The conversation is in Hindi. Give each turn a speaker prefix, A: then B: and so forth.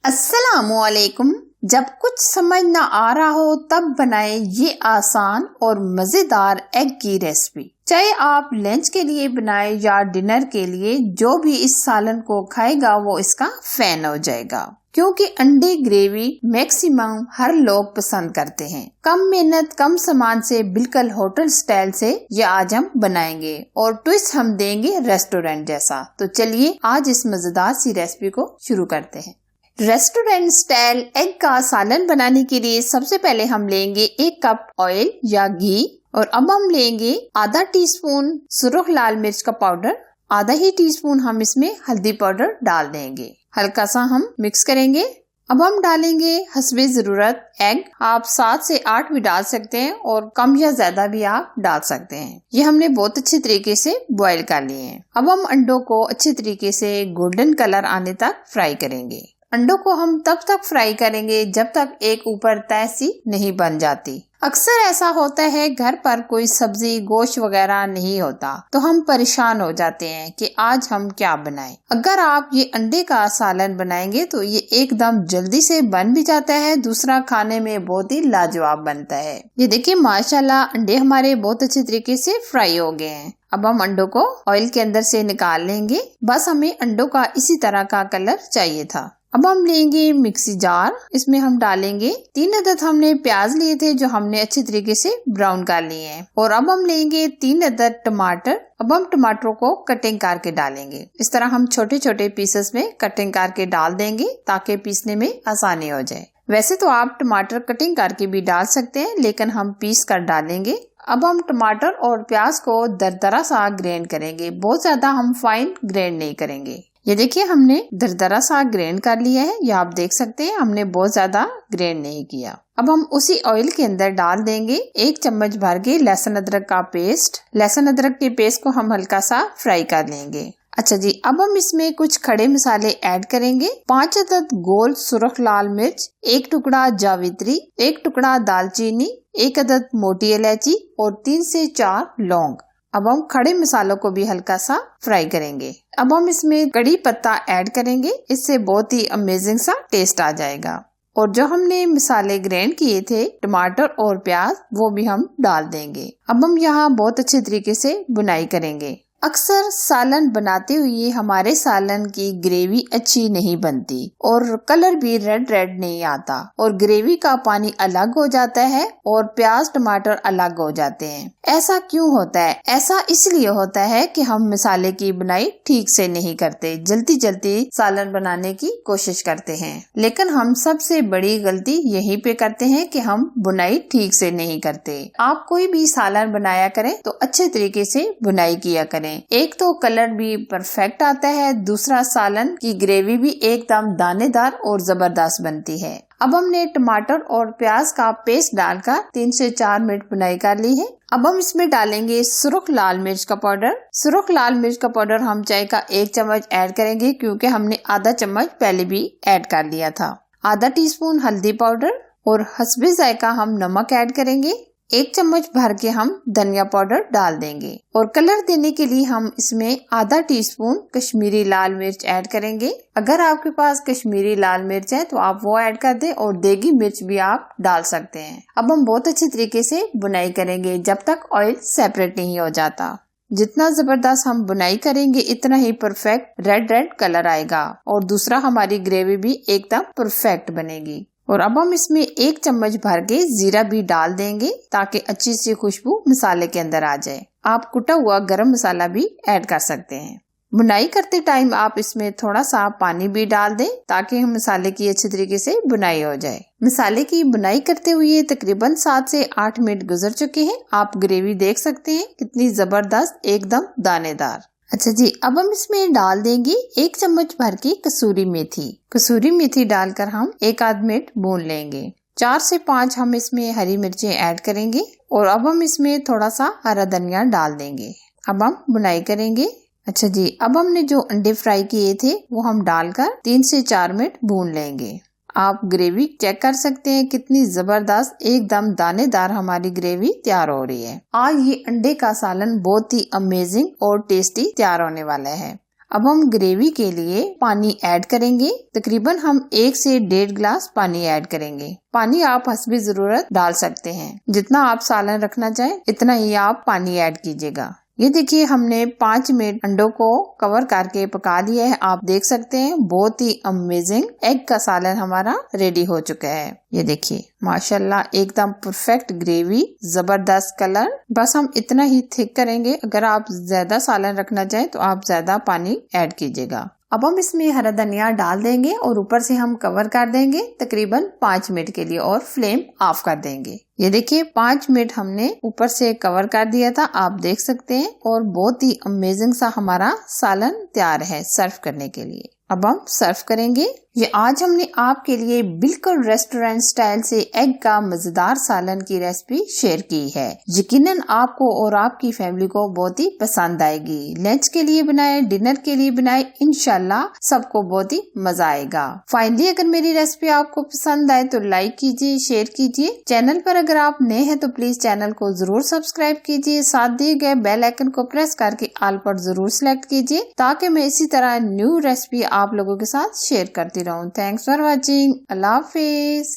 A: अस्सलामुअलैकुम। जब कुछ समझ ना आ रहा हो तब बनाए ये आसान और मजेदार एग की रेसिपी। चाहे आप लंच के लिए बनाए या डिनर के लिए, जो भी इस सालन को खाएगा वो इसका फैन हो जाएगा, क्योंकि अंडे ग्रेवी मैक्सिमम हर लोग पसंद करते हैं। कम मेहनत कम सामान से बिल्कुल होटल स्टाइल से ये आज हम बनाएंगे और ट्विस्ट हम देंगे रेस्टोरेंट जैसा। तो चलिए आज इस मजेदार सी रेसिपी को शुरू करते हैं। रेस्टोरेंट स्टाइल एग का सालन बनाने के लिए सबसे पहले हम लेंगे 1 कप ऑयल या घी, और अब हम लेंगे आधा टीस्पून सुरख लाल मिर्च का पाउडर, आधा ही टीस्पून हम इसमें हल्दी पाउडर डाल देंगे। हल्का सा हम मिक्स करेंगे। अब हम डालेंगे हस्बे जरूरत एग। आप 7 से 8 भी डाल सकते हैं और कम या ज्यादा भी आप डाल सकते हैं। ये हमने बहुत अच्छे तरीके से बॉईल कर लिए हैं। अब हम अंडों को अच्छे तरीके से गोल्डन कलर आने तक फ्राई करेंगे। अंडों को हम तब तक फ्राई करेंगे जब तक एक ऊपर तह सी नहीं बन जाती। अक्सर ऐसा होता है घर पर कोई सब्जी गोश्त वगैरह नहीं होता तो हम परेशान हो जाते हैं कि आज हम क्या बनाएं। अगर आप ये अंडे का सालन बनाएंगे तो ये एकदम जल्दी से बन भी जाता है, दूसरा खाने में बहुत ही लाजवाब बनता है। ये देखिए माशाल्लाह अंडे हमारे बहुत अच्छे तरीके से फ्राई हो गए हैं। अब हम अंडों को ऑयल के अंदर से निकाल लेंगे। बस हमें अंडों का इसी तरह का कलर चाहिए था। अब हम लेंगे मिक्सी जार, इसमें हम डालेंगे 3 अदद हमने प्याज लिए थे जो हमने अच्छे तरीके से ब्राउन कर लिए हैं। और अब हम लेंगे 3 अदद टमाटर। अब हम टमाटरों को कटिंग करके डालेंगे। इस तरह हम छोटे छोटे पीसेस में कटिंग करके डाल देंगे ताकि पीसने में आसानी हो जाए। वैसे तो आप टमाटर कटिंग करके भी डाल सकते हैं, लेकिन हम पीस कर डालेंगे। अब हम टमाटर और प्याज को दरदरा सा ग्राइंड करेंगे, बहुत ज्यादा हम फाइन ग्राइंड नहीं करेंगे। ये देखिए हमने दरदरा सा ग्राइंड कर लिया है, ये आप देख सकते हैं हमने बहुत ज्यादा ग्राइंड नहीं किया। अब हम उसी ऑयल के अंदर डाल देंगे 1 चम्मच भर के लहसुन अदरक का पेस्ट। लहसुन अदरक के पेस्ट को हम हल्का सा फ्राई कर लेंगे। अच्छा जी, अब हम इसमें कुछ खड़े मसाले ऐड करेंगे। 5 अदद गोल सुरख लाल मिर्च, 1 टुकड़ा जावित्री, 1 टुकड़ा दालचीनी, 1 अदद मोटी इलायची और 3 से 4 लौंग। अब हम खड़े मसालों को भी हल्का सा फ्राई करेंगे। अब हम इसमें कड़ी पत्ता ऐड करेंगे, इससे बहुत ही अमेजिंग सा टेस्ट आ जाएगा। और जो हमने मसाले ग्राइंड किए थे टमाटर और प्याज, वो भी हम डाल देंगे। अब हम यहाँ बहुत अच्छे तरीके से बुनाई करेंगे। अक्सर सालन बनाते हुए हमारे सालन की ग्रेवी अच्छी नहीं बनती और कलर भी रेड रेड नहीं आता और ग्रेवी का पानी अलग हो जाता है और प्याज टमाटर अलग हो जाते हैं। ऐसा क्यों होता है? ऐसा इसलिए होता है कि हम मसाले की बुनाई ठीक से नहीं करते, जल्दी जल्दी सालन बनाने की कोशिश करते हैं। लेकिन हम सबसे बड़ी गलती यहीं पे करते हैं कि हम बुनाई ठीक से नहीं करते। आप कोई भी सालन बनाया करें तो अच्छे तरीके से बुनाई किया करें। एक तो कलर भी परफेक्ट आता है, दूसरा सालन की ग्रेवी भी एकदम दानेदार और जबरदस्त बनती है। अब हमने टमाटर और प्याज का पेस्ट डालकर 3 से 4 मिनट बुनाई कर ली है। अब हम इसमें डालेंगे सुरख लाल मिर्च का पाउडर। सुरख लाल मिर्च का पाउडर हम चाय का 1 चम्मच ऐड करेंगे, क्योंकि हमने आधा चम्मच पहले भी ऐड कर लिया था। आधा टीस्पून हल्दी पाउडर और हस्बे जायका हम नमक ऐड करेंगे। 1 चम्मच भर के हम धनिया पाउडर डाल देंगे और कलर देने के लिए हम इसमें आधा टीस्पून कश्मीरी लाल मिर्च ऐड करेंगे। अगर आपके पास कश्मीरी लाल मिर्च है तो आप वो ऐड कर दें और देगी मिर्च भी आप डाल सकते हैं। अब हम बहुत अच्छे तरीके से बुनाई करेंगे जब तक ऑयल सेपरेट नहीं हो जाता। जितना जबरदस्त हम बुनाई करेंगे इतना ही परफेक्ट रेड रेड कलर आएगा और दूसरा हमारी ग्रेवी भी एकदम परफेक्ट बनेगी। और अब हम इसमें 1 चम्मच भर के जीरा भी डाल देंगे ताकि अच्छी सी खुशबू मसाले के अंदर आ जाए। आप कुटा हुआ गरम मसाला भी ऐड कर सकते हैं। बुनाई करते टाइम आप इसमें थोड़ा सा पानी भी डाल दें ताकि हम मसाले की अच्छी तरीके से बुनाई हो जाए। मसाले की बुनाई करते हुए तकरीबन 7 से 8 मिनट गुजर चुके हैं। आप ग्रेवी देख सकते हैं कितनी जबरदस्त एकदम दानेदार। अच्छा जी, अब हम इसमें डाल देंगे 1 चम्मच भर की कसूरी मेथी। कसूरी मेथी डालकर हम 1 आध मिनट भून लेंगे। 4 से 5 हम इसमें हरी मिर्चें ऐड करेंगे और अब हम इसमें थोड़ा सा हरा धनिया डाल देंगे। अब हम बुनाई करेंगे। अच्छा जी, अब हमने जो अंडे फ्राई किए थे वो हम डालकर 3 से 4 मिनट भून लेंगे। आप ग्रेवी चेक कर सकते हैं कितनी जबरदस्त एकदम दानेदार हमारी ग्रेवी तैयार हो रही है। आज ये अंडे का सालन बहुत ही अमेजिंग और टेस्टी तैयार होने वाला है। अब हम ग्रेवी के लिए पानी ऐड करेंगे। तकरीबन हम 1 से 1.5 गिलास पानी ऐड करेंगे। पानी आप हस्बे जरूरत डाल सकते हैं। जितना आप सालन रखना चाहें इतना ही आप पानी ऐड कीजिएगा। ये देखिए हमने 5 मिनट अंडों को कवर करके पका लिया है। आप देख सकते हैं बहुत ही अमेजिंग एग का सालन हमारा रेडी हो चुका है। ये देखिए माशाल्लाह एकदम परफेक्ट ग्रेवी, जबरदस्त कलर। बस हम इतना ही थिक करेंगे। अगर आप ज्यादा सालन रखना चाहें तो आप ज्यादा पानी ऐड कीजिएगा। अब हम इसमें हरा धनिया डाल देंगे और ऊपर से हम कवर कर देंगे तकरीबन 5 मिनट के लिए और फ्लेम ऑफ कर देंगे। ये देखिए 5 मिनट हमने ऊपर से कवर कर दिया था, आप देख सकते हैं। और बहुत ही अमेजिंग सा हमारा सालन तैयार है सर्व करने के लिए। अब हम सर्व करेंगे। ये आज हमने आपके लिए बिल्कुल रेस्टोरेंट स्टाइल से एग का मजेदार सालन की रेसिपी शेयर की है। यकीनन आपको और आपकी फैमिली को बहुत ही पसंद आएगी। लंच के लिए बनाए, डिनर के लिए बनाए, इंशाल्लाह सबको बहुत ही मजा आएगा। फाइनली अगर मेरी रेसिपी आपको पसंद आए तो लाइक कीजिए, शेयर कीजिए। चैनल पर अगर आप नए हैं तो प्लीज चैनल को जरूर सब्सक्राइब कीजिए। साथ दिए गए बेल आइकन को प्रेस करके ऑल पर जरूर सिलेक्ट कीजिए ताकि मैं इसी तरह न्यू रेसिपी आप लोगों के साथ शेयर करती रहूं। Thanks for watching. Allah Hafiz.